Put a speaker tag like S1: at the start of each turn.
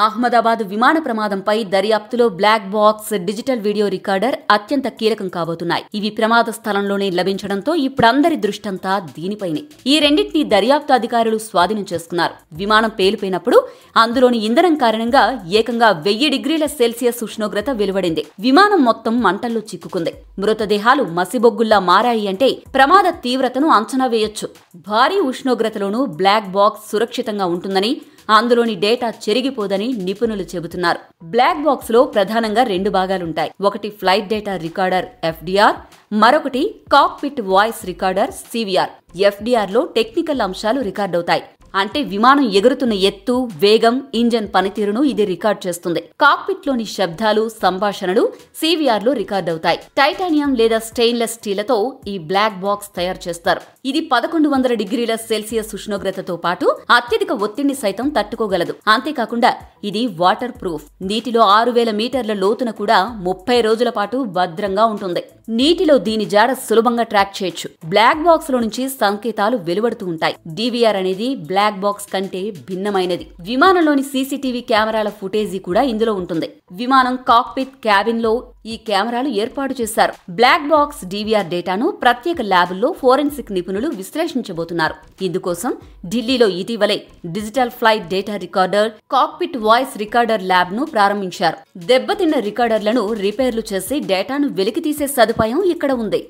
S1: అహ్మదాబాద్ విమాన ప్రమాదంపై దర్యాప్తులో black box, digital video recorder అత్యంత కీలకం కాబోతున్నాయి. ఇవి ప్రమాద స్థలంలోనే లభించడంతో ఇప్పుడు అందరి దృష్టంతా దీనిపైనే. ఈ రెండింటినీ దర్యాప్తు అధికారులు స్వాధీనం చేసుకున్నారు. విమానం పేలిపోయినప్పుడు అందులోని ఇంధనం కారణంగా ఏకంగా 1000 డిగ్రీల సెల్సియస్ ఉష్ణోగ్రత వెలువడింది. విమానం మొత్తం మంటల్లో చిక్కుకుంది. మృతదేహాలు మసిబొగ్గుల్లా మారాయి అంటే ప్రమాద తీవ్రతను అంచనా వేయొచ్చు. భారీ ఉష్ణోగ్రతలోనూ బ్లాక్ బాక్స్ సురక్షితంగా ఉంటుందని, అందులోని డేటా చెరిగిపోదని నిపుణులు చెబుతున్నారు. బ్లాక్ బాక్స్ లో ప్రధానంగా 2 భాగాలుంటాయి. ఒకటి ఫ్లైట్ డేటా రికార్డర్ FDR, మరొకటి cockpit voice recorder CVR. FDR లో టెక్నికల్ అంశాలు రికార్డవుతాయి. అంటే విమానం ఎగురుతున్న ఎత్తు, వేగం, ఇంజన్ పనితీరును ఇది రికార్డ్ చేస్తుంది. కాక్పిట్ లోని శబ్దాలు, సంభాషణలు CVR లో రికార్డవుతాయి. టైటానియం లేదా స్టెయిన్లెస్ స్టీలతో ఈ బ్లాక్ బాక్స్ తయారు చేస్తారు. ఇది 1100 డిగ్రీల సెల్సియస్ ఉష్ణోగ్రతతో పాటు అత్యధిక ఒత్తిడిని సైతం తట్టుకోగలదు. అంతేకాకుండా ఇది వాటర్ ప్రూఫ్. నీటిలో 6000 మీటర్ల లోతున కూడా 30 రోజుల పాటు భద్రంగా ఉంటుంది. నీటిలో దీని జాడ సులభంగా ట్రాక్ చేయొచ్చు. బ్లాక్ బాక్స్ లో నుంచి సంకేతాలు వెలువడుతూ ఉంటాయి. DVR అనేది బ్లాక్ బాక్స్ కంటే భిన్నమైనది. విమానంలోని CCTV కెమెరాల ఫుటేజీ కూడా ఇందులో ఉంటుంది. విమానం కాక్పిట్ క్యాబిన్ లో ఈ కెమెరాలు ఏర్పాటు చేశారు. బ్లాక్ బాక్స్ DVR డేటాను ప్రత్యేక ల్యాబుల్లో ఫోరెన్సిక్ నిపుణులు విశ్లేషించబోతున్నారు. ఇందుకోసం ఢిల్లీలో ఇటీవలే digital flight data recorder, cockpit voice recorder lab ను ప్రారంభించారు. దెబ్బతిన్న రికార్డర్లను రిపేర్లు చేసి డేటాను వెలికితీసే సదుపాయం ఇక్కడ ఉంది.